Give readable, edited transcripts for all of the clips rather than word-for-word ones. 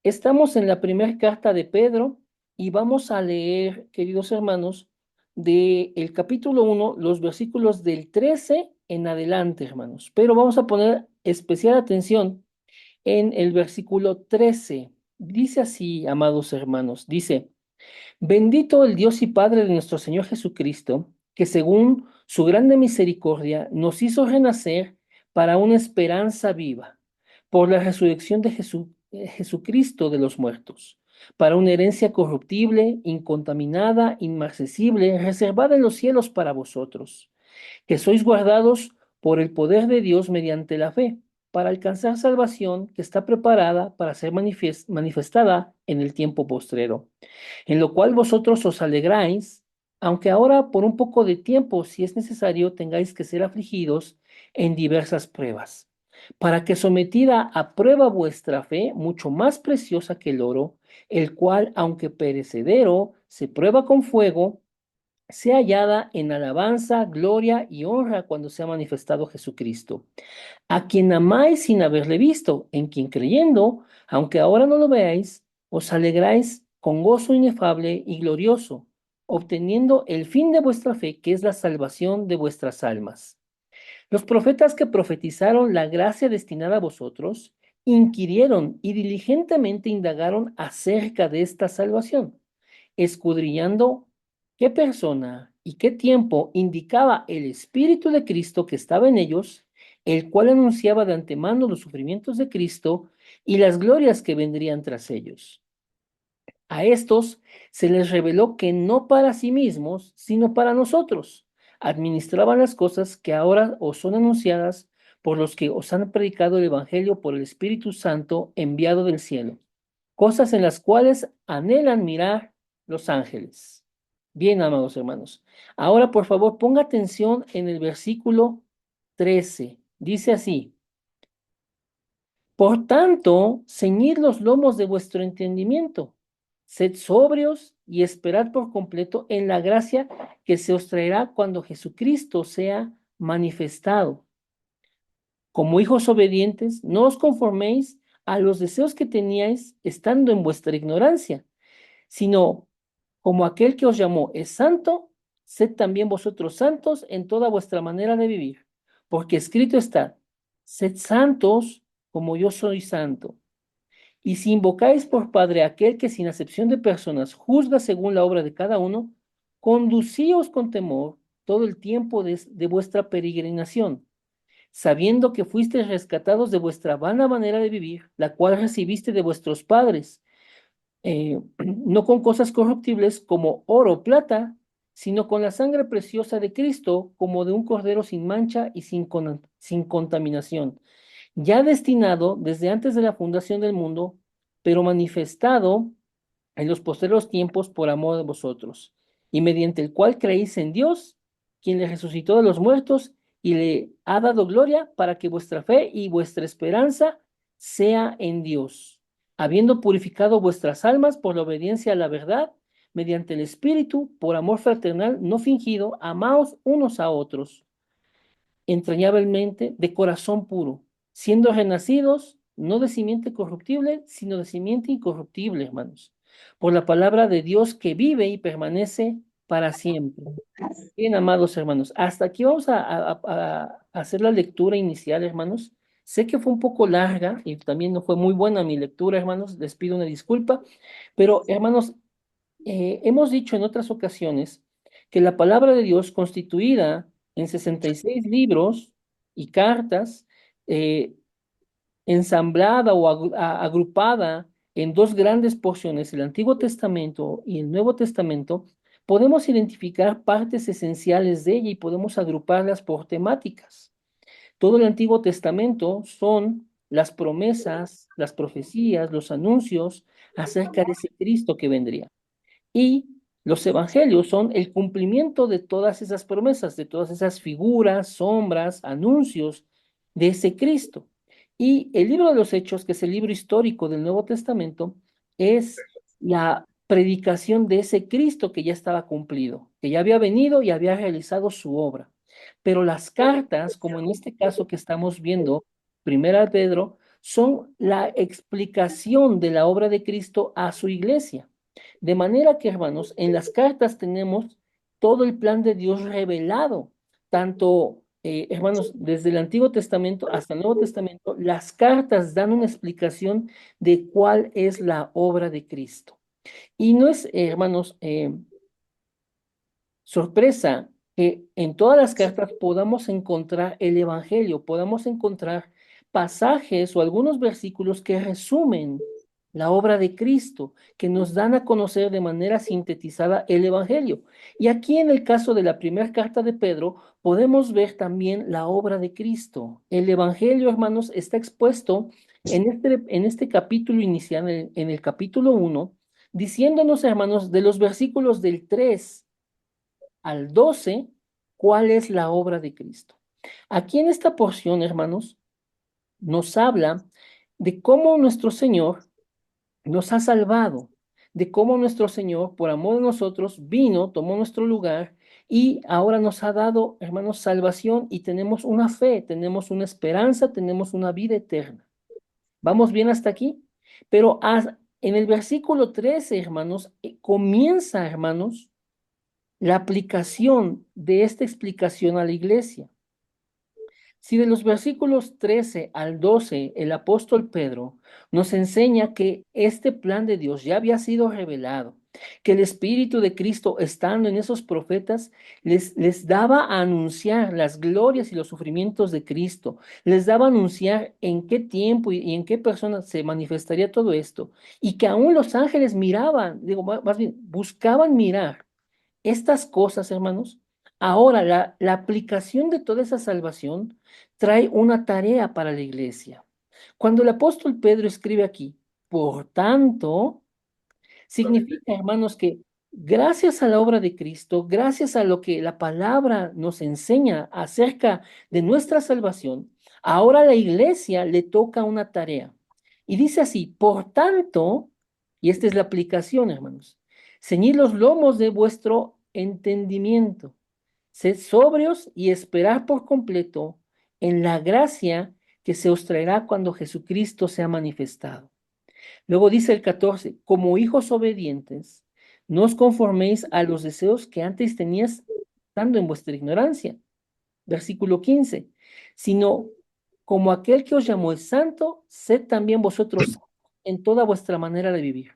Estamos en la primera carta de Pedro y vamos a leer, queridos hermanos, del capítulo 1, los versículos del 13 en adelante, hermanos. Pero vamos a poner especial atención en el versículo 13. Dice así, amados hermanos, dice: Bendito el Dios y Padre de nuestro Señor Jesucristo, que según su grande misericordia nos hizo renacer para una esperanza viva, por la resurrección de Jesucristo de los muertos, para una herencia corruptible, incontaminada, inmarcesible, reservada en los cielos para vosotros, que sois guardados por el poder de Dios mediante la fe, para alcanzar salvación que está preparada para ser manifestada en el tiempo postrero, en lo cual vosotros os alegráis, aunque ahora por un poco de tiempo, si es necesario, tengáis que ser afligidos en diversas pruebas, para que sometida a prueba vuestra fe, mucho más preciosa que el oro, el cual, aunque perecedero, se prueba con fuego, sea hallada en alabanza, gloria y honra cuando sea manifestado Jesucristo, a quien amáis sin haberle visto, en quien creyendo, aunque ahora no lo veáis, os alegráis con gozo inefable y glorioso, obteniendo el fin de vuestra fe, que es la salvación de vuestras almas. Los profetas que profetizaron la gracia destinada a vosotros, inquirieron y diligentemente indagaron acerca de esta salvación, escudriñando qué persona y qué tiempo indicaba el Espíritu de Cristo que estaba en ellos, el cual anunciaba de antemano los sufrimientos de Cristo y las glorias que vendrían tras ellos. A estos se les reveló que no para sí mismos, sino para nosotros, administraban las cosas que ahora os son anunciadas por los que os han predicado el Evangelio por el Espíritu Santo enviado del cielo, cosas en las cuales anhelan mirar los ángeles. Bien, amados hermanos. Ahora, por favor, ponga atención en el versículo 13. Dice así: Por tanto, ceñid los lomos de vuestro entendimiento, sed sobrios y esperad por completo en la gracia que se os traerá cuando Jesucristo sea manifestado. Como hijos obedientes, no os conforméis a los deseos que teníais estando en vuestra ignorancia, sino como aquel que os llamó es santo, sed también vosotros santos en toda vuestra manera de vivir, porque escrito está: sed santos como yo soy santo. Y si invocáis por Padre a aquel que sin acepción de personas juzga según la obra de cada uno, conducíos con temor todo el tiempo de vuestra peregrinación, sabiendo que fuisteis rescatados de vuestra vana manera de vivir, la cual recibiste de vuestros padres, no con cosas corruptibles como oro o plata, sino con la sangre preciosa de Cristo, como de un cordero sin mancha y sin contaminación, ya destinado desde antes de la fundación del mundo, pero manifestado en los posteriores tiempos por amor de vosotros, y mediante el cual creéis en Dios, quien le resucitó de los muertos y le ha dado gloria, para que vuestra fe y vuestra esperanza sea en Dios, habiendo purificado vuestras almas por la obediencia a la verdad, mediante el Espíritu, por amor fraternal no fingido, amaos unos a otros entrañablemente de corazón puro, siendo renacidos no de simiente corruptible, sino de simiente incorruptible, hermanos, por la palabra de Dios que vive y permanece para siempre. Bien, amados hermanos, hasta aquí vamos a hacer la lectura inicial, hermanos. Sé que fue un poco larga y también no fue muy buena mi lectura, hermanos. Les pido una disculpa, pero hermanos, hemos dicho en otras ocasiones que la palabra de Dios, constituida en 66 libros y cartas, eh, ensamblada o agrupada en dos grandes porciones, el Antiguo Testamento y el Nuevo Testamento, podemos identificar partes esenciales de ella y podemos agruparlas por temáticas. Todo el Antiguo Testamento son las promesas, las profecías, los anuncios acerca de ese Cristo que vendría. Y los evangelios son el cumplimiento de todas esas promesas, de todas esas figuras, sombras, anuncios de ese Cristo. Y el libro de los Hechos, que es el libro histórico del Nuevo Testamento, es la predicación de ese Cristo que ya estaba cumplido, que ya había venido y había realizado su obra. Pero las cartas, como en este caso que estamos viendo, Primera de Pedro, son la explicación de la obra de Cristo a su iglesia. De manera que, hermanos, en las cartas tenemos todo el plan de Dios revelado, tanto, hermanos, desde el Antiguo Testamento hasta el Nuevo Testamento, las cartas dan una explicación de cuál es la obra de Cristo. Y no es, hermanos, sorpresa que en todas las cartas podamos encontrar el Evangelio, podamos encontrar pasajes o algunos versículos que resumen la obra de Cristo, que nos dan a conocer de manera sintetizada el Evangelio. Y aquí en el caso de la primera carta de Pedro, podemos ver también la obra de Cristo. El Evangelio, hermanos, está expuesto en este capítulo inicial, en el capítulo 1, diciéndonos, hermanos, de los versículos del 3 al 12, cuál es la obra de Cristo. Aquí en esta porción, hermanos, nos habla de cómo nuestro Señor nos ha salvado, de cómo nuestro Señor, por amor de nosotros, vino, tomó nuestro lugar y ahora nos ha dado, hermanos, salvación y tenemos una fe, tenemos una esperanza, tenemos una vida eterna. ¿Vamos bien hasta aquí? Pero en el versículo 13, hermanos, comienza, hermanos, la aplicación de esta explicación a la iglesia. Si de los versículos 13 al 12 el apóstol Pedro nos enseña que este plan de Dios ya había sido revelado, que el Espíritu de Cristo estando en esos profetas les daba a anunciar las glorias y los sufrimientos de Cristo, les daba a anunciar en qué tiempo y en qué persona se manifestaría todo esto, y que aún los ángeles miraban, digo, más bien, buscaban mirar estas cosas, hermanos. Ahora, la aplicación de toda esa salvación trae una tarea para la iglesia. Cuando el apóstol Pedro escribe aquí, por tanto, significa, hermanos, que gracias a la obra de Cristo, gracias a lo que la palabra nos enseña acerca de nuestra salvación, ahora a la iglesia le toca una tarea. Y dice así, por tanto, y esta es la aplicación, hermanos, ceñid los lomos de vuestro entendimiento, sed sobrios y esperad por completo en la gracia que se os traerá cuando Jesucristo sea manifestado. Luego dice el 14, como hijos obedientes, no os conforméis a los deseos que antes tenías estando en vuestra ignorancia. Versículo 15, sino como aquel que os llamó es santo, sed también vosotros en toda vuestra manera de vivir.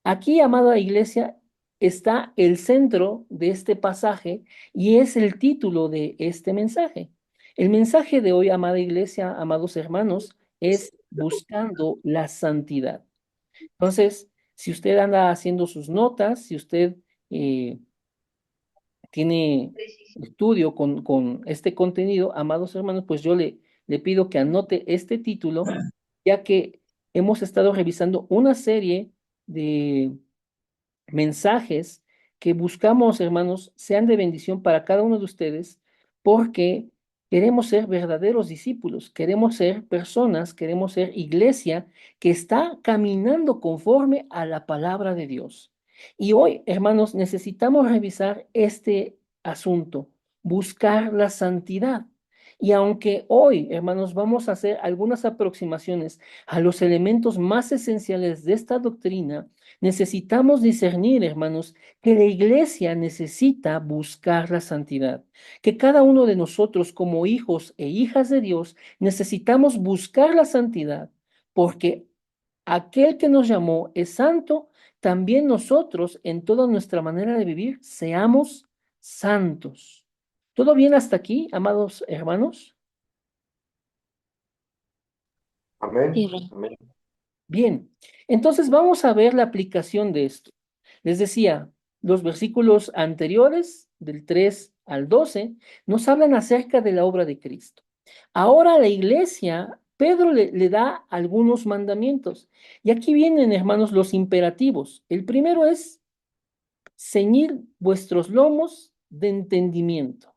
Aquí, amada iglesia, está el centro de este pasaje y es el título de este mensaje. El mensaje de hoy, amada iglesia, amados hermanos, es buscando la santidad. Entonces, si usted anda haciendo sus notas, si usted eh, tiene estudio con este contenido, amados hermanos, pues yo le pido que anote este título, ya que hemos estado revisando una serie de mensajes que buscamos, hermanos, sean de bendición para cada uno de ustedes, porque queremos ser verdaderos discípulos, queremos ser personas, queremos ser iglesia que está caminando conforme a la palabra de Dios. Y hoy, hermanos, necesitamos revisar este asunto, buscar la santidad. Y aunque hoy, hermanos, vamos a hacer algunas aproximaciones a los elementos más esenciales de esta doctrina, necesitamos discernir, hermanos, que la iglesia necesita buscar la santidad, que cada uno de nosotros como hijos e hijas de Dios necesitamos buscar la santidad, porque aquel que nos llamó es santo, también nosotros en toda nuestra manera de vivir seamos santos. ¿Todo bien hasta aquí, amados hermanos? Amén. Sí, Rey. Amén. Bien, entonces vamos a ver la aplicación de esto. Les decía, los versículos anteriores, del 3 al 12, nos hablan acerca de la obra de Cristo. Ahora la iglesia, Pedro le da algunos mandamientos. Y aquí vienen, hermanos, los imperativos. El primero es ceñir vuestros lomos de entendimiento.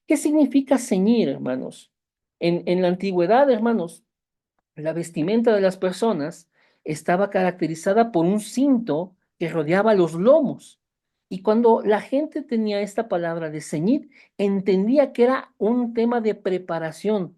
¿Qué significa ceñir, hermanos? En la antigüedad, hermanos, la vestimenta de las personas estaba caracterizada por un cinto que rodeaba los lomos. Y cuando la gente tenía esta palabra de ceñir, entendía que era un tema de preparación,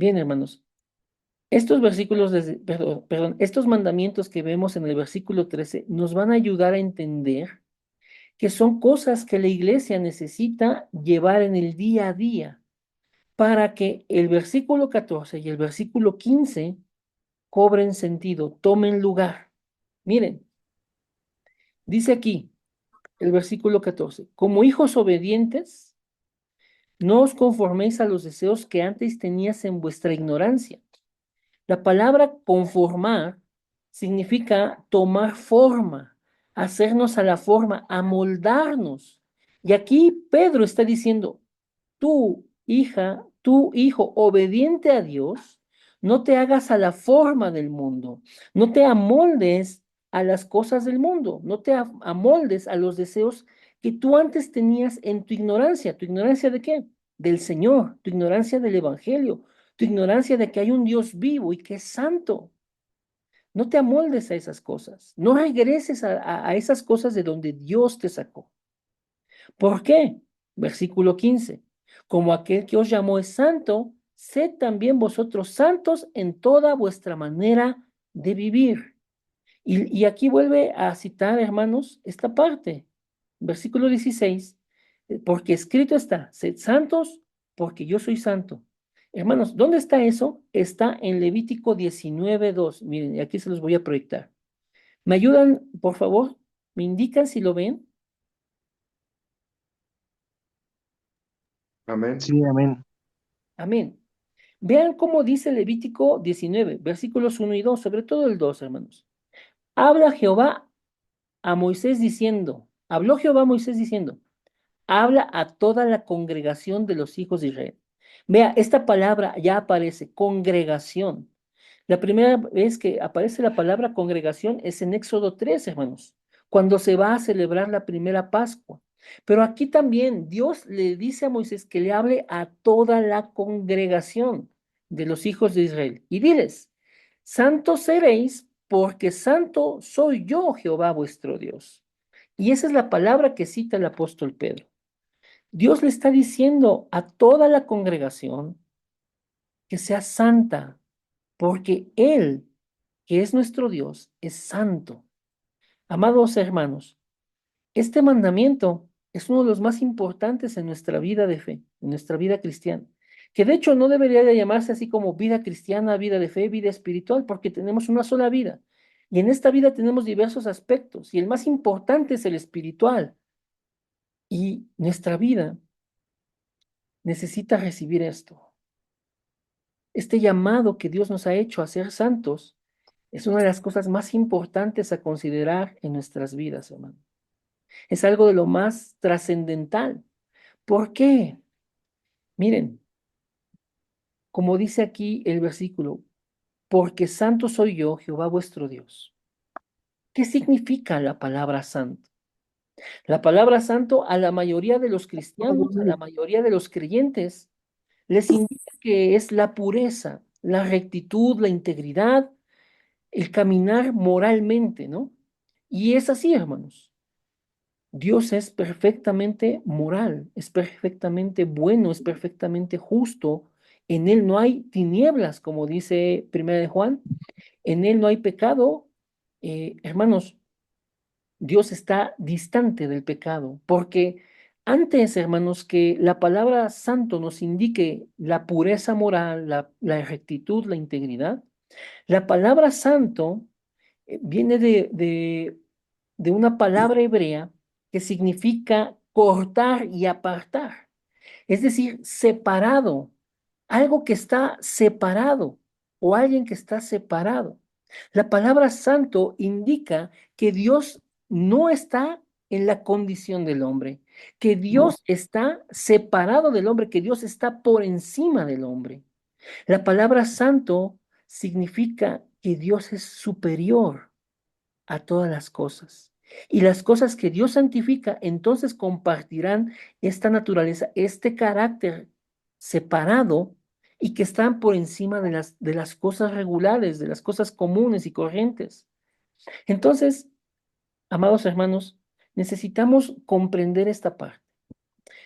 Bien, hermanos, estos versículos, perdón, estos mandamientos que vemos en el versículo 13 nos van a ayudar a entender que son cosas que la iglesia necesita llevar en el día a día para que el versículo 14 y el versículo 15 cobren sentido, tomen lugar. Miren, dice aquí el versículo 14, como hijos obedientes, no os conforméis a los deseos que antes tenías en vuestra ignorancia. La palabra conformar significa tomar forma, hacernos a la forma, amoldarnos. Y aquí Pedro está diciendo, tú, hija, tú, hijo, obediente a Dios, no te hagas a la forma del mundo, no te amoldes a las cosas del mundo, no te amoldes a los deseos que tú antes tenías en tu ignorancia. ¿Tu ignorancia de qué? Del Señor, tu ignorancia del Evangelio, tu ignorancia de que hay un Dios vivo y que es santo. No te amoldes a esas cosas, no regreses a esas cosas de donde Dios te sacó. ¿Por qué? Versículo 15. Como aquel que os llamó es santo, sed también vosotros santos en toda vuestra manera de vivir. Y aquí vuelve a citar, hermanos, esta parte. Versículo 16. Porque escrito está, sed santos porque yo soy santo. Hermanos, ¿dónde está eso? Está en Levítico 19:2. Miren, y aquí se los voy a proyectar. ¿Me ayudan, por favor? ¿Me indican si lo ven? Amén. Sí, amén. Amén. Vean cómo dice Levítico 19, versículos 1 y 2, sobre todo el 2, hermanos. Habla Jehová a Moisés diciendo, habló Jehová a Moisés diciendo, habla a toda la congregación de los hijos de Israel. Vea, esta palabra ya aparece, congregación. La primera vez que aparece la palabra congregación es en Éxodo 3, hermanos, cuando se va a celebrar la primera Pascua. Pero aquí también Dios le dice a Moisés que le hable a toda la congregación de los hijos de Israel. Y diles, santos seréis porque santo soy yo, Jehová vuestro Dios. Y esa es la palabra que cita el apóstol Pedro. Dios le está diciendo a toda la congregación que sea santa, porque Él, que es nuestro Dios, es santo. Amados hermanos, este mandamiento es uno de los más importantes en nuestra vida de fe, en nuestra vida cristiana, que de hecho no debería de llamarse así como vida cristiana, vida de fe, vida espiritual, porque tenemos una sola vida. Y en esta vida tenemos diversos aspectos, y el más importante es el espiritual. Y nuestra vida necesita recibir esto. Este llamado que Dios nos ha hecho a ser santos es una de las cosas más importantes a considerar en nuestras vidas, hermano. Es algo de lo más trascendental. ¿Por qué? Miren, como dice aquí el versículo, porque santo soy yo, Jehová vuestro Dios. ¿Qué significa la palabra santo? La palabra santo a la mayoría de los cristianos, a la mayoría de los creyentes, les indica que es la pureza, la rectitud, la integridad, el caminar moralmente, ¿no? Y es así, hermanos. Dios es perfectamente moral, es perfectamente bueno, es perfectamente justo. En Él no hay tinieblas, como dice Primera de Juan. En Él no hay pecado. Hermanos, Dios está distante del pecado, porque antes, hermanos, que la palabra santo nos indique la pureza moral, la rectitud, la integridad, la palabra santo viene de una palabra hebrea que significa cortar y apartar, es decir, separado, algo que está separado o alguien que está separado. La palabra santo indica que Dios no está en la condición del hombre, que Dios está separado del hombre, que Dios está por encima del hombre. La palabra santo significa que Dios es superior a todas las cosas. Y las cosas que Dios santifica, entonces compartirán esta naturaleza, este carácter separado y que están por encima de las cosas regulares, de las cosas comunes y corrientes. Entonces, amados hermanos, necesitamos comprender esta parte.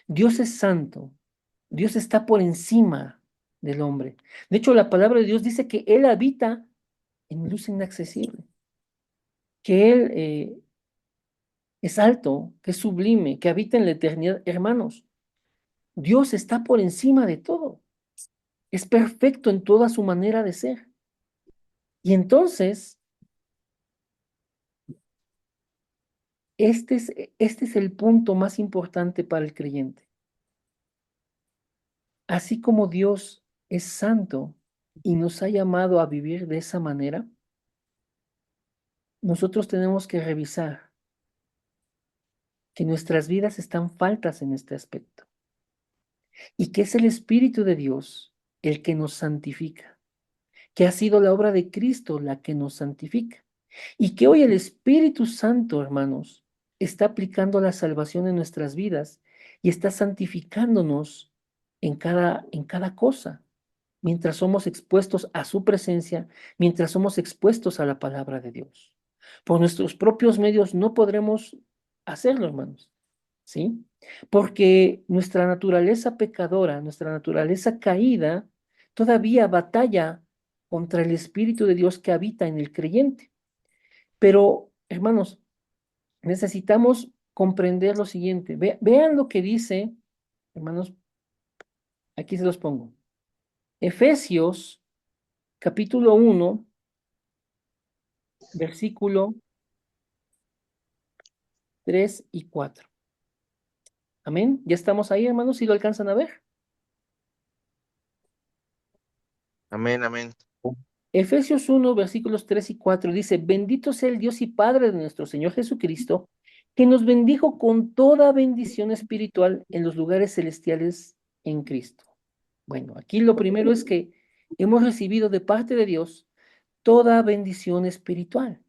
Dios es santo, Dios está por encima del hombre. De hecho, la palabra de Dios dice que Él habita en luz inaccesible, que Él es alto, que es sublime, que habita en la eternidad. Hermanos, Dios está por encima de todo. Es perfecto en toda su manera de ser. Y entonces, este es el punto más importante para el creyente. Así como Dios es santo y nos ha llamado a vivir de esa manera, nosotros tenemos que revisar que nuestras vidas están faltas en este aspecto y que es el Espíritu de Dios el que nos santifica, que ha sido la obra de Cristo la que nos santifica y que hoy el Espíritu Santo, hermanos, está aplicando la salvación en nuestras vidas y está santificándonos en cada cosa, mientras somos expuestos a su presencia, mientras somos expuestos a la palabra de Dios. Por nuestros propios medios no podremos hacerlo, hermanos, ¿sí? Porque nuestra naturaleza pecadora, nuestra naturaleza caída, todavía batalla contra el Espíritu de Dios que habita en el creyente. Pero, hermanos, necesitamos comprender lo siguiente. Vean lo que dice, hermanos, aquí se los pongo. Efesios capítulo 1, versículo 3 y 4. Amén. ¿Ya estamos ahí, hermanos? ¿Sí lo alcanzan a ver? Amén, amén. Efesios 1, versículos 3 y 4 dice, bendito sea el Dios y Padre de nuestro Señor Jesucristo, que nos bendijo con toda bendición espiritual en los lugares celestiales en Cristo. Bueno, aquí lo primero es que hemos recibido de parte de Dios toda bendición espiritual.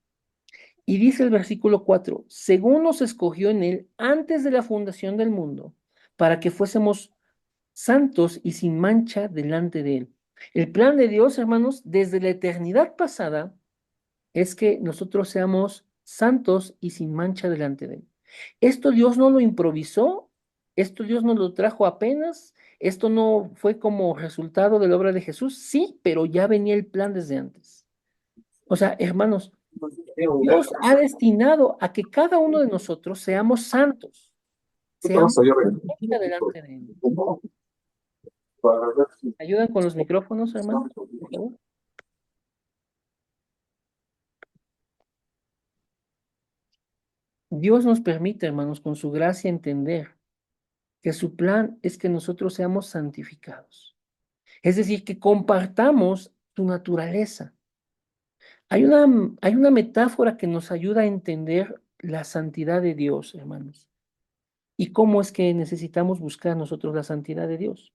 Y dice el versículo 4, según nos escogió en él antes de la fundación del mundo, para que fuésemos santos y sin mancha delante de él. El plan de Dios, hermanos, desde la eternidad pasada, es que nosotros seamos santos y sin mancha delante de él. Esto Dios no lo improvisó, esto Dios no lo trajo apenas, esto no fue como resultado de la obra de Jesús, sí, pero ya venía el plan desde antes. O sea, hermanos, Dios ha destinado a que cada uno de nosotros seamos santos, seamos santos delante de Él. ¿Ayudan con los micrófonos, hermanos? Por favor. Dios nos permite, hermanos, con su gracia entender que su plan es que nosotros seamos santificados. Es decir, que compartamos su naturaleza. Hay una metáfora que nos ayuda a entender la santidad de Dios, hermanos. ¿Y cómo es que necesitamos buscar nosotros la santidad de Dios?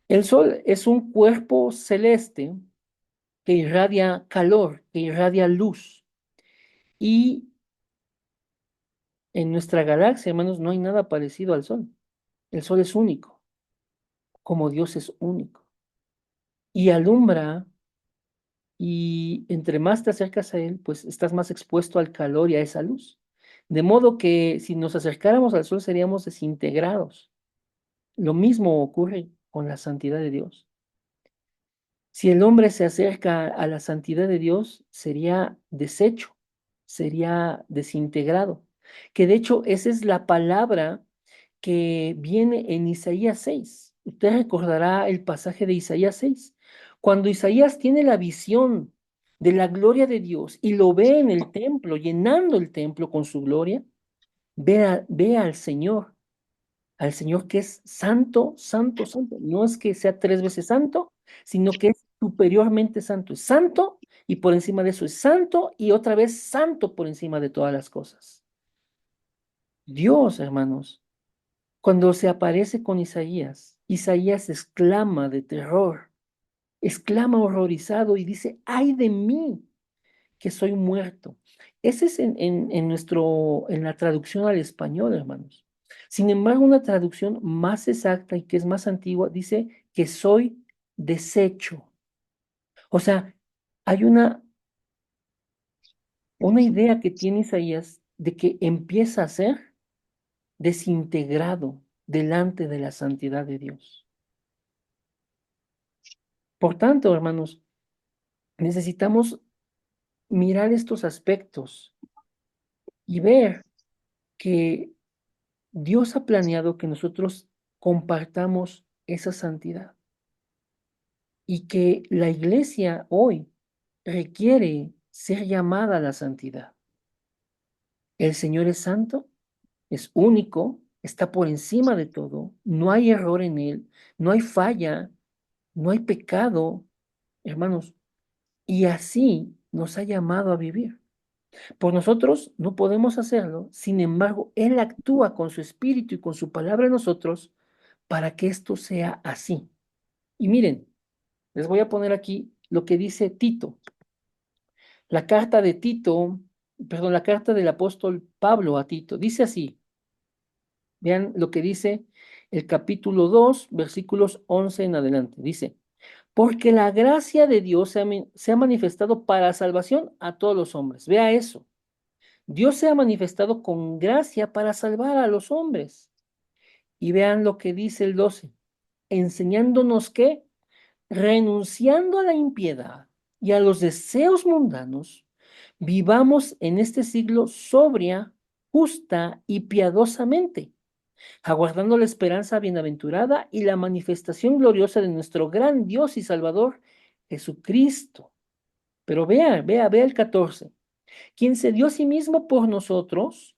El sol es un cuerpo celeste que irradia calor, que irradia luz. Y en nuestra galaxia, hermanos, no hay nada parecido al sol. El sol es único, como Dios es único. Y alumbra, y entre más te acercas a él, pues estás más expuesto al calor y a esa luz. De modo que si nos acercáramos al sol seríamos desintegrados. Lo mismo ocurre con la santidad de Dios. Si el hombre se acerca a la santidad de Dios, sería deshecho, sería desintegrado. Que de hecho esa es la palabra que viene en Isaías 6. Usted recordará el pasaje de Isaías 6. Cuando Isaías tiene la visión de la gloria de Dios y lo ve en el templo, llenando el templo con su gloria, ve al Señor que es santo, santo, santo. No es que sea tres veces santo, sino que es superiormente santo. Es santo y por encima de eso es santo y otra vez santo por encima de todas las cosas. Dios, hermanos, cuando se aparece con Isaías, Isaías exclama de terror, exclama horrorizado y dice, ay de mí, que soy muerto. Ese es en la traducción al español, hermanos. Sin embargo, una traducción más exacta y que es más antigua dice que soy deshecho. O sea, hay una idea que tiene Isaías de que empieza a ser desintegrado delante de la santidad de Dios. Por tanto, hermanos, necesitamos mirar estos aspectos y ver que Dios ha planeado que nosotros compartamos esa santidad y que la iglesia hoy requiere ser llamada a la santidad. El Señor es santo, es único, está por encima de todo, no hay error en él, no hay falla, no hay pecado, hermanos, y así nos ha llamado a vivir. Por nosotros no podemos hacerlo, sin embargo, Él actúa con su espíritu y con su palabra en nosotros para que esto sea así. Y miren, les voy a poner aquí lo que dice Tito. La carta de Tito, perdón, la carta del apóstol Pablo a Tito, dice así. Vean lo que dice el capítulo 2, versículos 11 en adelante. Dice, porque la gracia de Dios se ha manifestado para salvación a todos los hombres. Vea eso. Dios se ha manifestado con gracia para salvar a los hombres. Y vean lo que dice el 12, enseñándonos que, renunciando a la impiedad y a los deseos mundanos, vivamos en este siglo sobria, justa y piadosamente, aguardando la esperanza bienaventurada y la manifestación gloriosa de nuestro gran Dios y Salvador, Jesucristo. Pero vea el 14, quien se dio a sí mismo por nosotros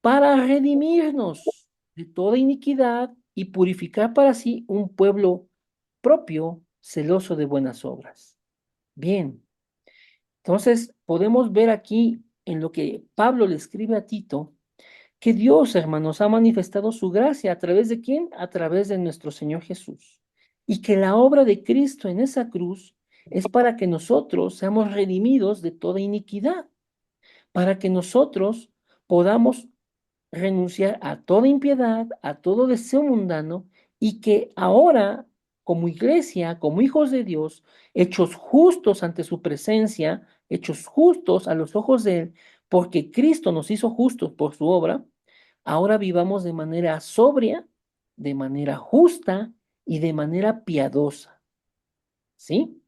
para redimirnos de toda iniquidad y purificar para sí un pueblo propio, celoso de buenas obras. Bien, entonces podemos ver aquí en lo que Pablo le escribe a Tito, que Dios, hermanos, ha manifestado su gracia a través de quién? A través de nuestro Señor Jesús. Y que la obra de Cristo en esa cruz es para que nosotros seamos redimidos de toda iniquidad, para que nosotros podamos renunciar a toda impiedad, a todo deseo mundano, y que ahora, como iglesia, como hijos de Dios, hechos justos ante su presencia, hechos justos a los ojos de Él, porque Cristo nos hizo justos por su obra, ahora vivamos de manera sobria, de manera justa y de manera piadosa. ¿Sí?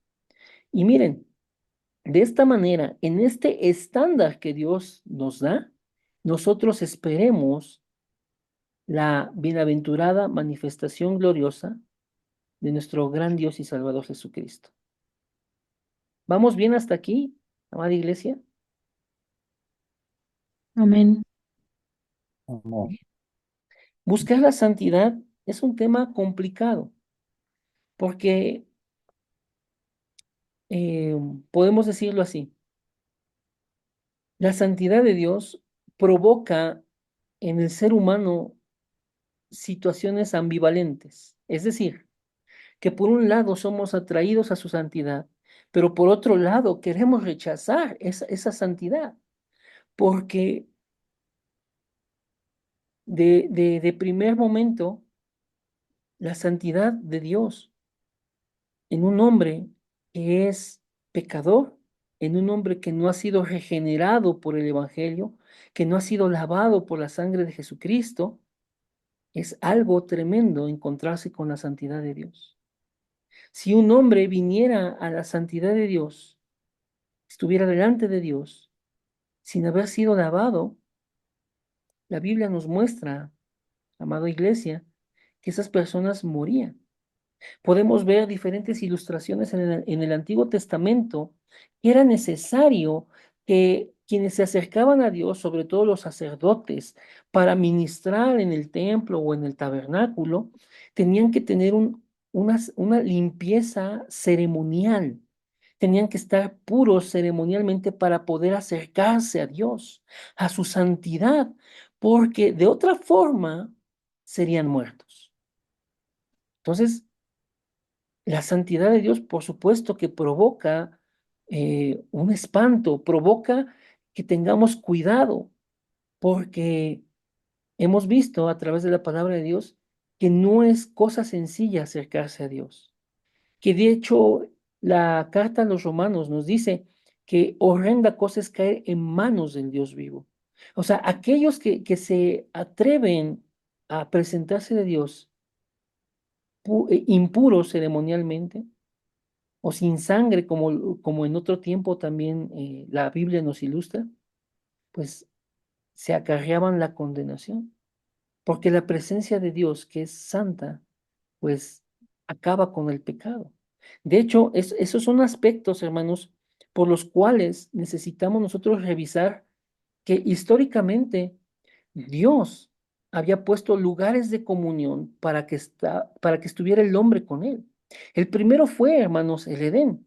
Y miren, de esta manera, en este estándar que Dios nos da, nosotros esperemos la bienaventurada manifestación gloriosa de nuestro gran Dios y Salvador Jesucristo. ¿Vamos bien hasta aquí, amada iglesia? Amén. Buscar la santidad es un tema complicado porque eh, podemos decirlo así. La santidad de Dios provoca en el ser humano situaciones ambivalentes. Es decir, que por un lado somos atraídos a su santidad, pero por otro lado queremos rechazar esa santidad, porque de primer momento, la santidad de Dios en un hombre que es pecador, en un hombre que no ha sido regenerado por el Evangelio, que no ha sido lavado por la sangre de Jesucristo, es algo tremendo encontrarse con la santidad de Dios. Si un hombre viniera a la santidad de Dios, estuviera delante de Dios, sin haber sido lavado, la Biblia nos muestra, amada iglesia, que esas personas morían. Podemos ver diferentes ilustraciones en el Antiguo Testamento. Era necesario que quienes se acercaban a Dios, sobre todo los sacerdotes, para ministrar en el templo o en el tabernáculo, tenían que tener una limpieza ceremonial. Tenían que estar puros ceremonialmente para poder acercarse a Dios, a su santidad, porque de otra forma serían muertos. Entonces, la santidad de Dios, por supuesto, que provoca un espanto, provoca que tengamos cuidado, porque hemos visto a través de la palabra de Dios que no es cosa sencilla acercarse a Dios, que de hecho la carta a los romanos nos dice que horrenda cosa es caer en manos del Dios vivo. O sea, aquellos que se atreven a presentarse de Dios impuros ceremonialmente, o sin sangre, como en otro tiempo también la Biblia nos ilustra, pues se acarreaban la condenación, porque la presencia de Dios, que es santa, pues acaba con el pecado. De hecho, esos son aspectos, hermanos, por los cuales necesitamos nosotros revisar que históricamente Dios había puesto lugares de comunión para que estuviera el hombre con él. El primero fue, hermanos, el Edén.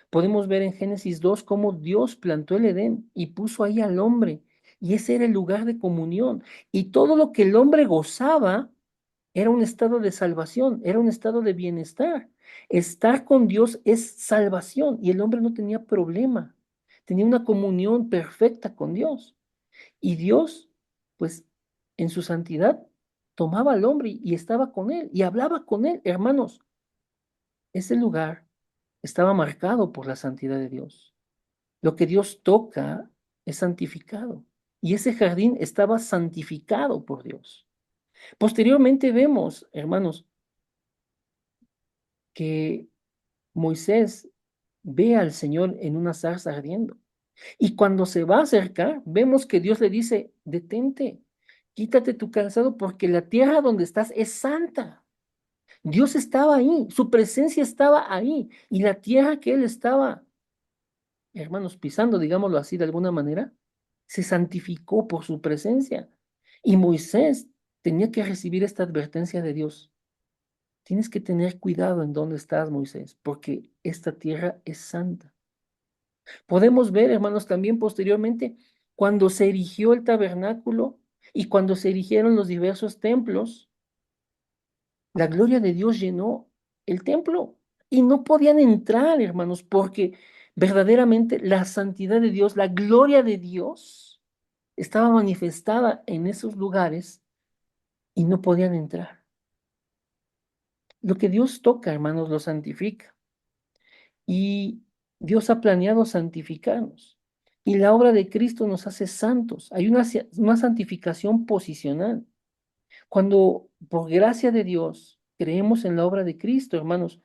Podemos ver en Génesis 2 cómo Dios plantó el Edén y puso ahí al hombre, y ese era el lugar de comunión. Y todo lo que el hombre gozaba era un estado de salvación, era un estado de bienestar. Estar con Dios es salvación y el hombre no tenía problema, tenía una comunión perfecta con Dios. Y Dios, pues, en su santidad, tomaba al hombre y estaba con él y hablaba con él. Hermanos, ese lugar estaba marcado por la santidad de Dios. Lo que Dios toca es santificado. Y ese jardín estaba santificado por Dios. Posteriormente vemos, hermanos, que Moisés ve al Señor en una zarza ardiendo. Y cuando se va a acercar, vemos que Dios le dice, detente, quítate tu calzado porque la tierra donde estás es santa. Dios estaba ahí, su presencia estaba ahí y la tierra que él estaba, hermanos, pisando, digámoslo así de alguna manera, se santificó por su presencia. Y Moisés tenía que recibir esta advertencia de Dios. Tienes que tener cuidado en dónde estás, Moisés, porque esta tierra es santa. Podemos ver, hermanos, también posteriormente, cuando se erigió el tabernáculo y cuando se erigieron los diversos templos, la gloria de Dios llenó el templo y no podían entrar, hermanos, porque verdaderamente la santidad de Dios, la gloria de Dios estaba manifestada en esos lugares y no podían entrar. Lo que Dios toca, hermanos, lo santifica. Y Dios ha planeado santificarnos. Y la obra de Cristo nos hace santos. Hay una santificación posicional. Cuando por gracia de Dios creemos en la obra de Cristo, hermanos,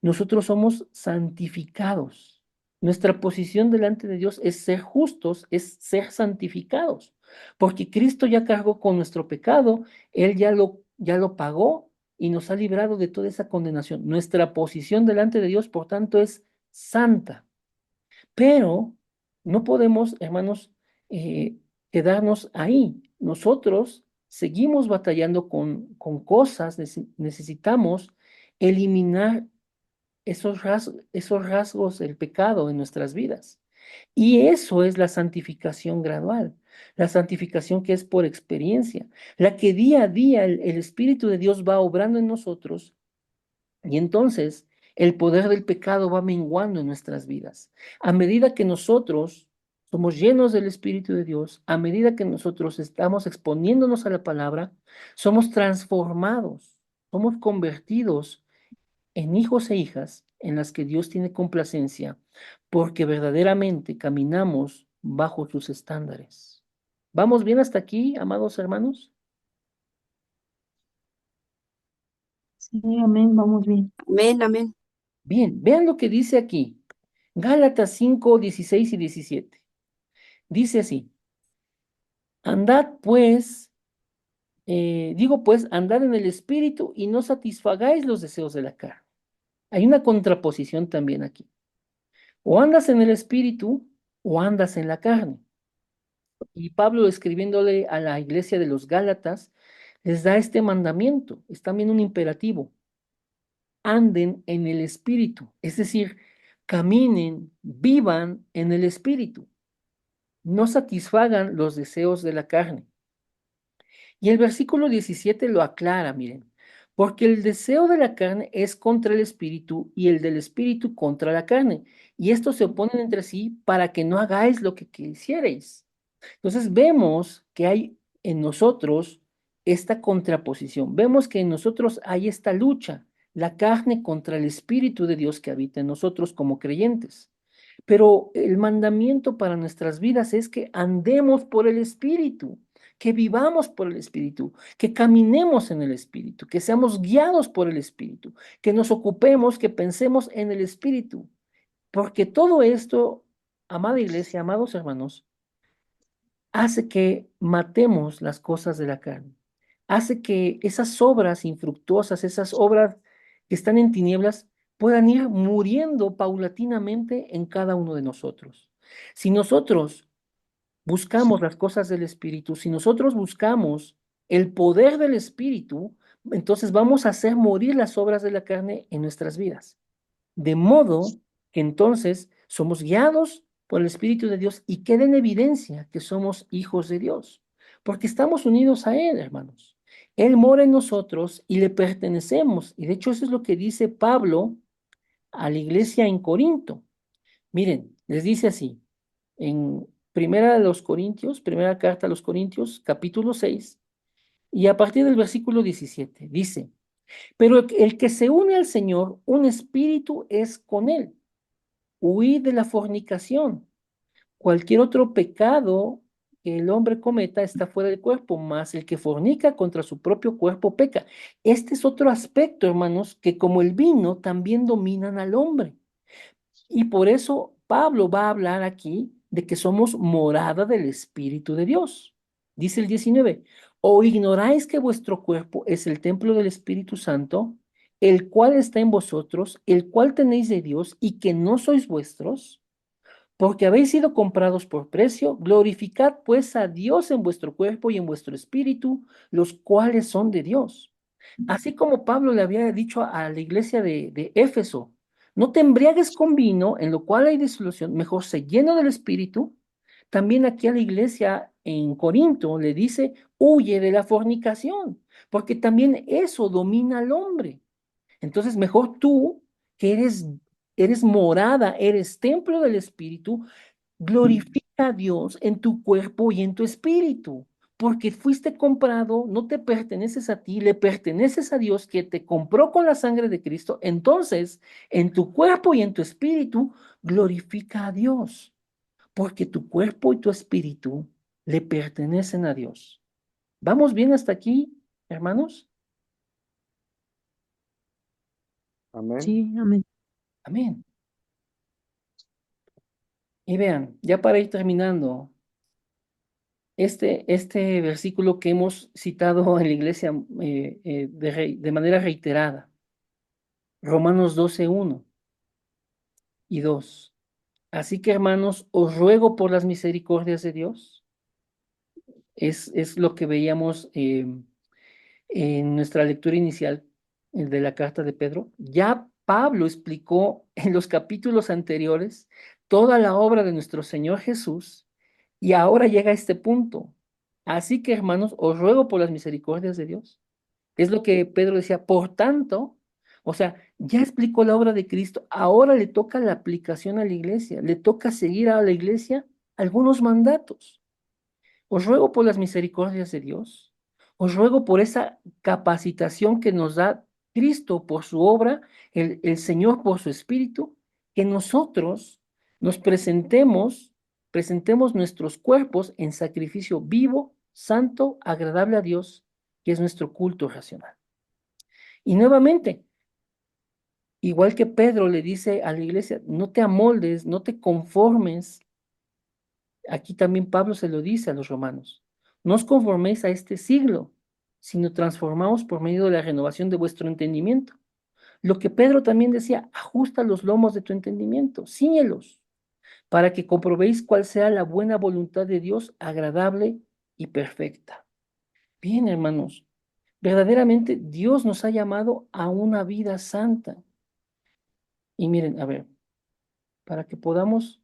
nosotros somos santificados. Nuestra posición delante de Dios es ser justos, es ser santificados, porque Cristo ya cargó con nuestro pecado, Él ya lo pagó y nos ha librado de toda esa condenación. Nuestra posición delante de Dios, por tanto, es santa. Pero no podemos, hermanos, eh, quedarnos ahí. Nosotros seguimos batallando con cosas, necesitamos eliminar esos rasgos del pecado en nuestras vidas. Y eso es la santificación gradual, la santificación que es por experiencia, la que día a día el Espíritu de Dios va obrando en nosotros y entonces el poder del pecado va menguando en nuestras vidas. A medida que nosotros somos llenos del Espíritu de Dios, a medida que nosotros estamos exponiéndonos a la palabra, somos transformados, somos convertidos en hijos e hijas en las que Dios tiene complacencia, porque verdaderamente caminamos bajo sus estándares. ¿Vamos bien hasta aquí, amados hermanos? Sí, amén, vamos bien. Amén, amén. Bien, vean lo que dice aquí. Gálatas 5, 16 y 17. Dice así, andad pues, digo pues, andad en el espíritu y no satisfagáis los deseos de la carne. Hay una contraposición también aquí. O andas en el espíritu o andas en la carne. Y Pablo, escribiéndole a la iglesia de los Gálatas, les da este mandamiento, es también un imperativo. Anden en el espíritu, es decir, caminen, vivan en el espíritu, no satisfagan los deseos de la carne. Y el versículo 17 lo aclara, miren, porque el deseo de la carne es contra el espíritu y el del espíritu contra la carne, y estos se oponen entre sí para que no hagáis lo que quisierais. Entonces vemos que hay en nosotros esta contraposición, vemos que en nosotros hay esta lucha, la carne contra el Espíritu de Dios que habita en nosotros como creyentes. Pero el mandamiento para nuestras vidas es que andemos por el Espíritu, que vivamos por el Espíritu, que caminemos en el Espíritu, que seamos guiados por el Espíritu, que nos ocupemos, que pensemos en el Espíritu. Porque todo esto, amada iglesia, amados hermanos, hace que matemos las cosas de la carne, hace que esas obras infructuosas, esas obras que están en tinieblas, puedan ir muriendo paulatinamente en cada uno de nosotros. Si nosotros buscamos las cosas del Espíritu, si nosotros buscamos el poder del Espíritu, entonces vamos a hacer morir las obras de la carne en nuestras vidas. De modo que entonces somos guiados por el Espíritu de Dios y queda en evidencia que somos hijos de Dios, porque estamos unidos a Él, hermanos. Él mora en nosotros y le pertenecemos. Y de hecho eso es lo que dice Pablo a la iglesia en Corinto. Miren, les dice así, en Primera de los Corintios, Primera carta a los Corintios, capítulo 6, y a partir del versículo 17, dice, pero el que se une al Señor, un espíritu es con Él. Huid de la fornicación. Cualquier otro pecado que el hombre cometa está fuera del cuerpo, mas el que fornica contra su propio cuerpo peca. Este es otro aspecto, hermanos, que como el vino también dominan al hombre. Y por eso Pablo va a hablar aquí de que somos morada del Espíritu de Dios. Dice el 19, ¿o ignoráis que vuestro cuerpo es el templo del Espíritu Santo, el cual está en vosotros, el cual tenéis de Dios y que no sois vuestros? Porque habéis sido comprados por precio, glorificad pues a Dios en vuestro cuerpo y en vuestro espíritu, los cuales son de Dios. Así como Pablo le había dicho a la iglesia de Éfeso, no te embriagues con vino, en lo cual hay disolución, mejor se lleno del espíritu. También aquí a la iglesia en Corinto le dice, huye de la fornicación, porque también eso domina al hombre. Entonces, mejor tú, que eres morada, eres templo del Espíritu, glorifica a Dios en tu cuerpo y en tu espíritu, porque fuiste comprado, no te perteneces a ti, le perteneces a Dios que te compró con la sangre de Cristo. Entonces, en tu cuerpo y en tu espíritu, glorifica a Dios, porque tu cuerpo y tu espíritu le pertenecen a Dios. ¿Vamos bien hasta aquí, hermanos? Amén. Sí, amén. Amén. Y vean, ya para ir terminando, este versículo que hemos citado en la iglesia de manera reiterada, Romanos 12, 1 y 2. Así que, hermanos, os ruego por las misericordias de Dios. Es lo que veíamos en nuestra lectura inicial de la carta de Pedro. Ya Pablo explicó en los capítulos anteriores toda la obra de nuestro Señor Jesús y ahora llega a este punto. Así que, hermanos, os ruego por las misericordias de Dios. Es lo que Pedro decía, por tanto, o sea, ya explicó la obra de Cristo, ahora le toca la aplicación a la iglesia, le toca seguir a la iglesia algunos mandatos. Os ruego por las misericordias de Dios, os ruego por esa capacitación que nos da Cristo por su obra, el Señor por su Espíritu, que nosotros nos presentemos nuestros cuerpos en sacrificio vivo, santo, agradable a Dios, que es nuestro culto racional. Y nuevamente, igual que Pedro le dice a la iglesia, no te amoldes, no te conformes. Aquí también Pablo se lo dice a los romanos. No os conforméis a este siglo, sino transformaos por medio de la renovación de vuestro entendimiento. Lo que Pedro también decía, ajusta los lomos de tu entendimiento, ciñelos, para que comprobéis cuál sea la buena voluntad de Dios, agradable y perfecta. Bien, hermanos, verdaderamente Dios nos ha llamado a una vida santa. Y miren, a ver, para que podamos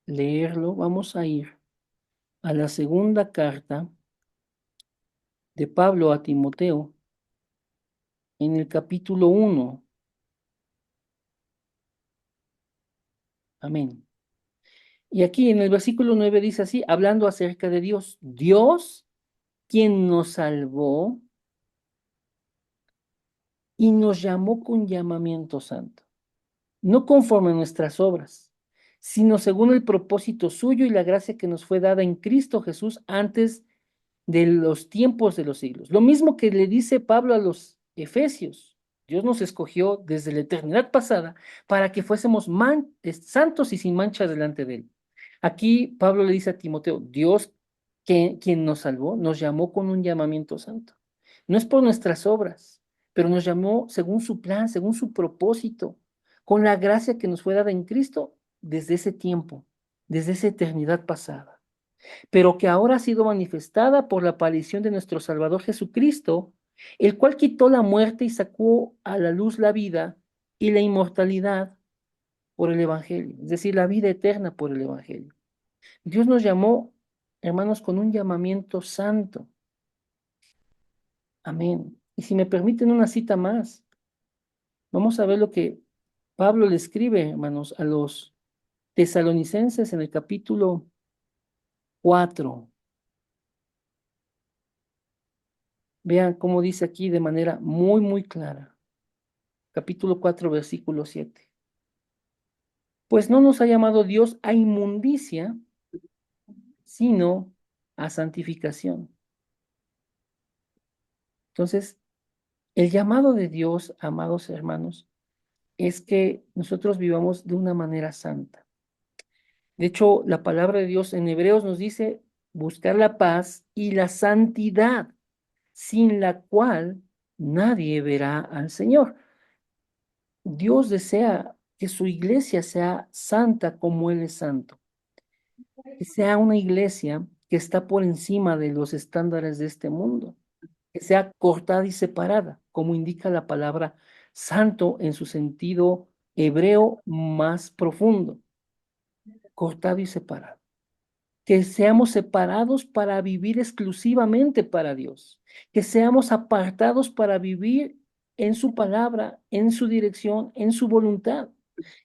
leerlo, vamos a ir a la segunda carta de Pablo a Timoteo en el capítulo 1. Amén. Y aquí en el versículo 9 dice así, hablando acerca de Dios, Dios quien nos salvó y nos llamó con llamamiento santo, no conforme a nuestras obras, sino según el propósito suyo y la gracia que nos fue dada en Cristo Jesús antes de los tiempos de los siglos. Lo mismo que le dice Pablo a los Efesios. Dios nos escogió desde la eternidad pasada para que fuésemos santos y sin mancha delante de Él. Aquí Pablo le dice a Timoteo, Dios, quien nos salvó, nos llamó con un llamamiento santo. No es por nuestras obras, pero nos llamó según su plan, según su propósito, con la gracia que nos fue dada en Cristo desde ese tiempo, desde esa eternidad pasada, pero que ahora ha sido manifestada por la aparición de nuestro Salvador Jesucristo, el cual quitó la muerte y sacó a la luz la vida y la inmortalidad por el Evangelio, es decir, la vida eterna por el Evangelio. Dios nos llamó, hermanos, con un llamamiento santo. Amén. Y si me permiten una cita más, vamos a ver lo que Pablo le escribe, hermanos, a los tesalonicenses en el capítulo 4. Vean cómo dice aquí de manera muy, muy clara. Capítulo 4, versículo 7. Pues no nos ha llamado Dios a inmundicia, sino a santificación. Entonces, el llamado de Dios, amados hermanos, es que nosotros vivamos de una manera santa. De hecho, la palabra de Dios en Hebreos nos dice buscar la paz y la santidad, sin la cual nadie verá al Señor. Dios desea que su iglesia sea santa como Él es santo, que sea una iglesia que está por encima de los estándares de este mundo, que sea cortada y separada, como indica la palabra santo en su sentido hebreo más profundo, cortado y separado. Que seamos separados para vivir exclusivamente para Dios, que seamos apartados para vivir en su palabra, en su dirección, en su voluntad,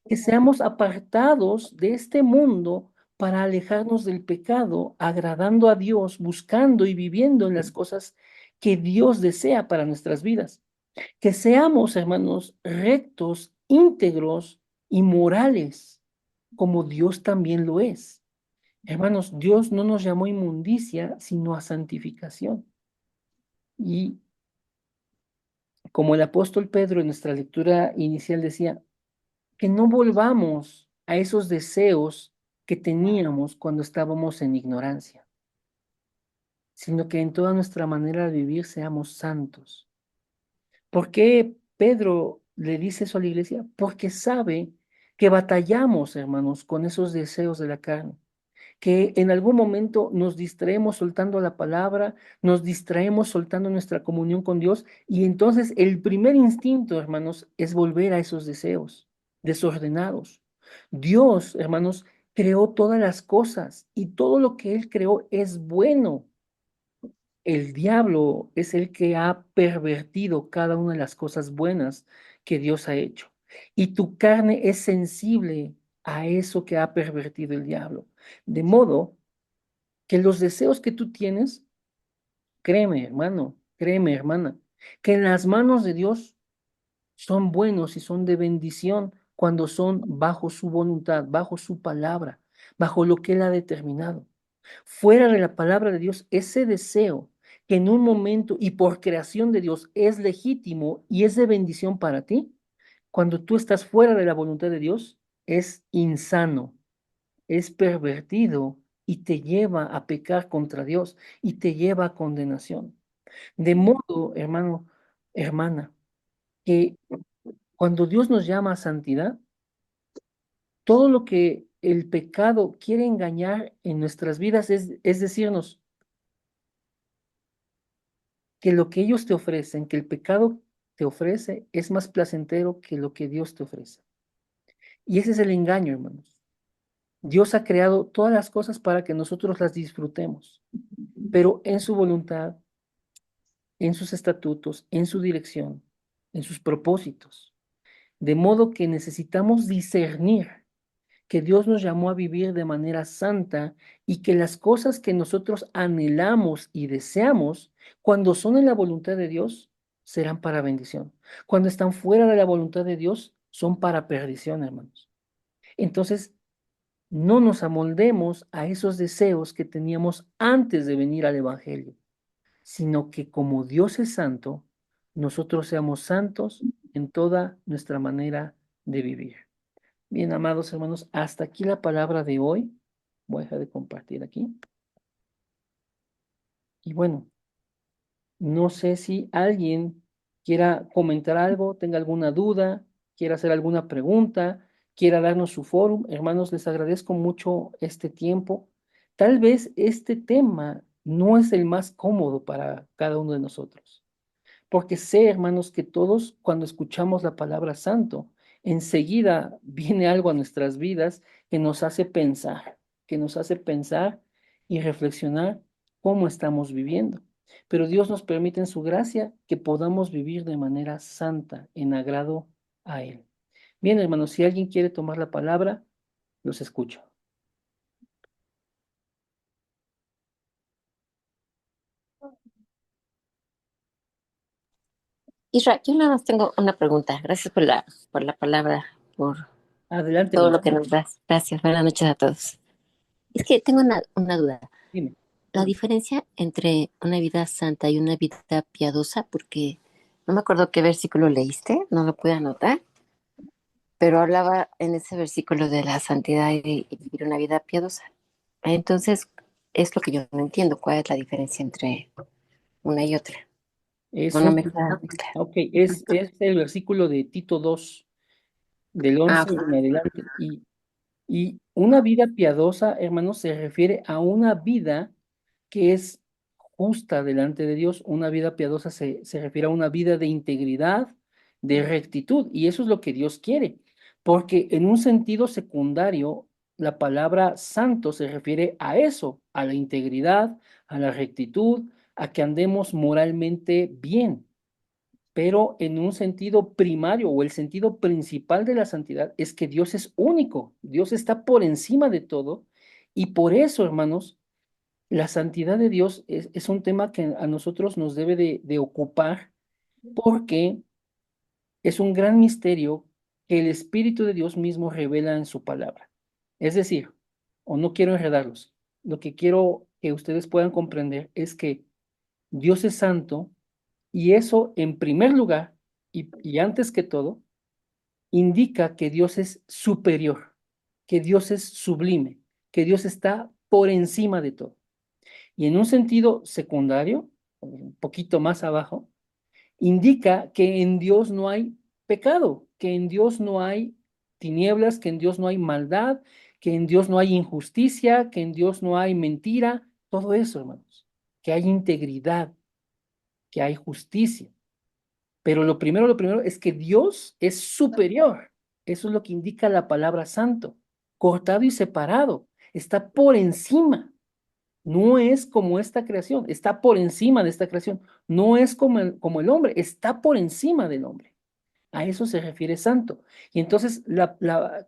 que seamos apartados de este mundo para alejarnos del pecado, agradando a Dios, buscando y viviendo en las cosas que Dios desea para nuestras vidas. Que seamos, hermanos, rectos, íntegros y morales, como Dios también lo es. Hermanos, Dios no nos llamó a inmundicia, sino a santificación. Y como el apóstol Pedro en nuestra lectura inicial decía, que no volvamos a esos deseos que teníamos cuando estábamos en ignorancia, sino que en toda nuestra manera de vivir seamos santos. ¿Por qué Pedro le dice eso a la iglesia? Porque sabe que batallamos, hermanos, con esos deseos de la carne, que en algún momento nos distraemos soltando la palabra, nos distraemos soltando nuestra comunión con Dios, y entonces el primer instinto, hermanos, es volver a esos deseos desordenados. Dios, hermanos, creó todas las cosas y todo lo que Él creó es bueno. El diablo es el que ha pervertido cada una de las cosas buenas que Dios ha hecho. Y tu carne es sensible a eso que ha pervertido el diablo. De modo que los deseos que tú tienes, créeme, hermano, créeme, hermana, que en las manos de Dios son buenos y son de bendición cuando son bajo su voluntad, bajo su palabra, bajo lo que Él ha determinado. Fuera de la palabra de Dios, ese deseo que en un momento y por creación de Dios es legítimo y es de bendición para ti, cuando tú estás fuera de la voluntad de Dios, es insano, es pervertido y te lleva a pecar contra Dios y te lleva a condenación. De modo, hermano, hermana, que cuando Dios nos llama a santidad, todo lo que el pecado quiere engañar en nuestras vidas es decirnos que lo que ellos te ofrecen, que el pecado te ofrece, es más placentero que lo que Dios te ofrece. Y ese es el engaño, hermanos. Dios ha creado todas las cosas para que nosotros las disfrutemos, pero en su voluntad, en sus estatutos, en su dirección, en sus propósitos. De modo que necesitamos discernir que Dios nos llamó a vivir de manera santa y que las cosas que nosotros anhelamos y deseamos, cuando son en la voluntad de Dios, serán para bendición. Cuando están fuera de la voluntad de Dios, son para perdición, hermanos. Entonces, no nos amoldemos a esos deseos que teníamos antes de venir al Evangelio, sino que como Dios es santo, nosotros seamos santos en toda nuestra manera de vivir. Bien, amados hermanos, hasta aquí la palabra de hoy. Voy a dejar de compartir aquí. Y bueno, no sé si alguien quiera comentar algo, tenga alguna duda, quiera hacer alguna pregunta, quiera darnos su foro. Hermanos, les agradezco mucho este tiempo. Tal vez este tema no es el más cómodo para cada uno de nosotros. Porque sé, hermanos, que todos cuando escuchamos la palabra santo, enseguida viene algo a nuestras vidas que nos hace pensar y reflexionar cómo estamos viviendo. Pero Dios nos permite en su gracia que podamos vivir de manera santa, en agrado a Él. Bien, hermanos, si alguien quiere tomar la palabra, los escucho. Isra, yo nada más tengo una pregunta. Gracias por la palabra, por Adelante, todo hermano. lo que nos das. Gracias. Buenas noches a todos. Es que tengo una duda. Dime. La diferencia entre una vida santa y una vida piadosa, porque no me acuerdo qué versículo leíste, no lo pude anotar, pero hablaba en ese versículo de la santidad y vivir una vida piadosa. Entonces, es lo que yo no entiendo. ¿Cuál es la diferencia entre una y otra? Es No, no un, me queda muy claro. ok, es el versículo de Tito 2 del Ah, 11 en ok. adelante. Y una vida piadosa, hermanos, se refiere a una vida que es justa delante de Dios. Una vida piadosa se refiere a una vida de integridad, de rectitud, y eso es lo que Dios quiere, porque en un sentido secundario, la palabra santo se refiere a eso, a la integridad, a la rectitud, a que andemos moralmente bien. Pero en un sentido primario o el sentido principal de la santidad es que Dios es único, Dios está por encima de todo y por eso, hermanos, la santidad de Dios es un tema que a nosotros nos debe de ocupar porque es un gran misterio que el Espíritu de Dios mismo revela en su palabra. Es decir, o no quiero enredarlos, lo que quiero que ustedes puedan comprender es que Dios es santo y eso en primer lugar y antes que todo indica que Dios es superior, que Dios es sublime, que Dios está por encima de todo. Y en un sentido secundario, un poquito más abajo, indica que en Dios no hay pecado, que en Dios no hay tinieblas, que en Dios no hay maldad, que en Dios no hay injusticia, que en Dios no hay mentira, todo eso, hermanos, que hay integridad, que hay justicia. Pero lo primero es que Dios es superior. Eso es lo que indica la palabra santo, cortado y separado. Está por encima. No es como esta creación, está por encima de esta creación. No es como el hombre, está por encima del hombre. A eso se refiere santo. Y entonces,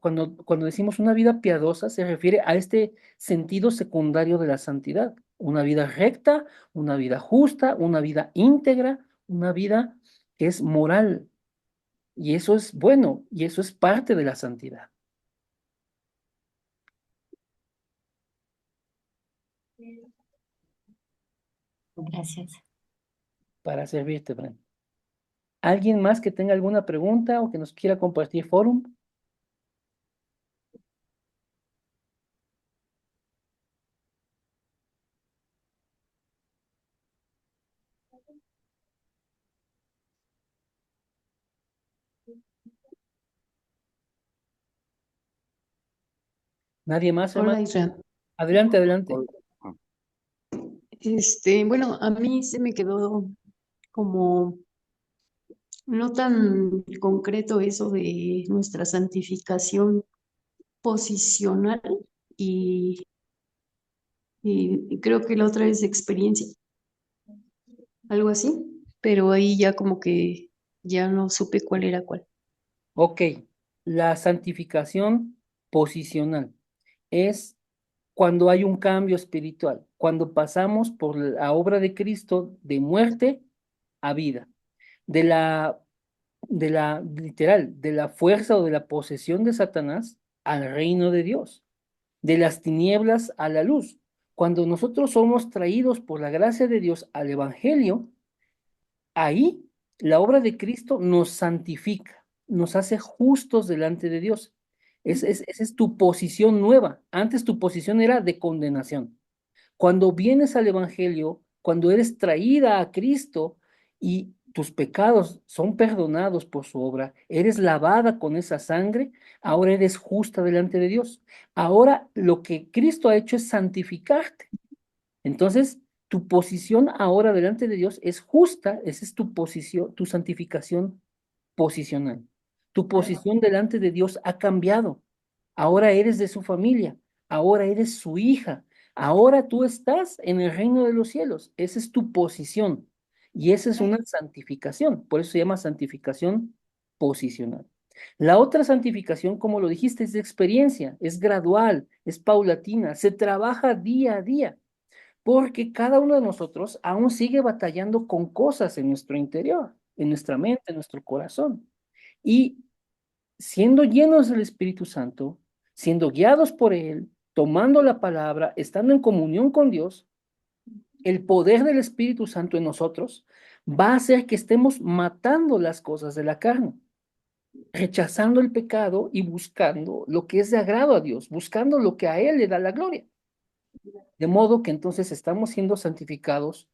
cuando decimos una vida piadosa, se refiere a este sentido secundario de la santidad. Una vida recta, una vida justa, una vida íntegra, una vida que es moral. Y eso es bueno, y eso es parte de la santidad. Gracias. Para servirte, Brenda. ¿Alguien más que tenga alguna pregunta o que nos quiera compartir fórum? ¿Nadie más, hermano? Hola, Israel. Adelante, adelante. Hola. Ah, Bueno, a mí se me quedó como no tan concreto eso de nuestra santificación posicional y, y creo que la otra es experiencia, algo así, pero ahí ya como que ya no supe cuál era cuál. Ok, la santificación posicional es cuando hay un cambio espiritual, cuando pasamos por la obra de Cristo de muerte a vida, de literal, de la fuerza o de la posesión de Satanás al reino de Dios. de las tinieblas a la luz. Cuando nosotros somos traídos por la gracia de Dios al Evangelio, ahí la obra de Cristo nos santifica, nos hace justos delante de Dios. Esa es tu posición nueva. Antes tu posición era de condenación. Cuando vienes al Evangelio, cuando eres traída a Cristo y tus pecados son perdonados por su obra, eres lavada con esa sangre, ahora eres justa delante de Dios. Ahora lo que Cristo ha hecho es santificarte. Entonces, tu posición ahora delante de Dios es justa, esa es tu posición, tu santificación posicional. Tu posición delante de Dios ha cambiado. Ahora eres de su familia, ahora eres su hija, ahora tú estás en el reino de los cielos. Esa es tu posición y esa es una santificación, por eso se llama santificación posicional. La otra santificación, como lo dijiste, es de experiencia, es gradual, es paulatina, se trabaja día a día, porque cada uno de nosotros aún sigue batallando con cosas en nuestro interior, en nuestra mente, en nuestro corazón. Y siendo llenos del Espíritu Santo, siendo guiados por Él, tomando la palabra, estando en comunión con Dios, el poder del Espíritu Santo en nosotros va a hacer que estemos matando las cosas de la carne, rechazando el pecado y buscando lo que es de agrado a Dios, buscando lo que a Él le da la gloria. De modo que entonces estamos siendo santificados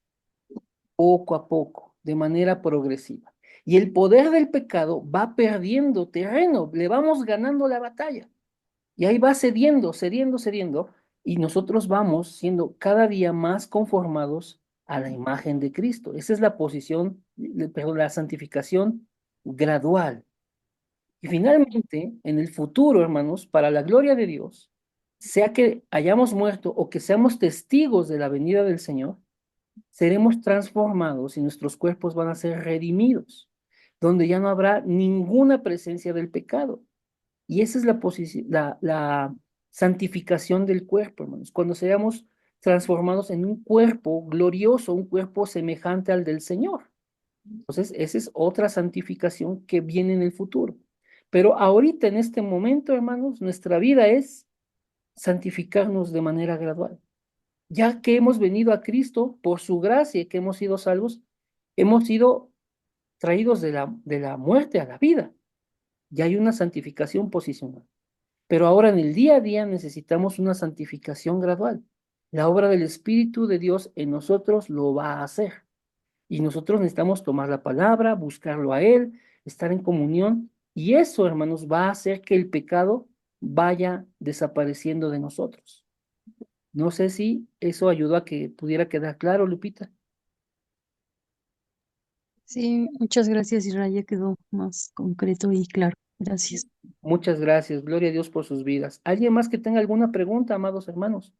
poco a poco, de manera progresiva. Y el poder del pecado va perdiendo terreno, le vamos ganando la batalla. Y ahí va cediendo, cediendo, cediendo, y nosotros vamos siendo cada día más conformados a la imagen de Cristo. Esa es la posición, perdón, la santificación gradual. Y finalmente, en el futuro, hermanos, para la gloria de Dios, sea que hayamos muerto o que seamos testigos de la venida del Señor, seremos transformados y nuestros cuerpos van a ser redimidos, donde ya no habrá ninguna presencia del pecado. Y esa es la santificación del cuerpo, hermanos, cuando seamos transformados en un cuerpo glorioso, un cuerpo semejante al del Señor. Entonces, esa es otra santificación que viene en el futuro. Pero ahorita, en este momento, hermanos, nuestra vida es santificarnos de manera gradual. Ya que hemos venido a Cristo por su gracia y que hemos sido salvos, hemos sido traídos de la muerte a la vida. Ya hay una santificación posicional. Pero ahora en el día a día necesitamos una santificación gradual. La obra del Espíritu de Dios en nosotros lo va a hacer. Y nosotros necesitamos tomar la palabra, buscarlo a Él, estar en comunión. Y eso, hermanos, va a hacer que el pecado vaya desapareciendo de nosotros. No sé si eso ayudó a que pudiera quedar claro, Lupita. Sí, muchas gracias, Israel, ya quedó más concreto y claro. Gracias. Muchas gracias. Gloria a Dios por sus vidas. ¿Alguien más que tenga alguna pregunta, amados hermanos?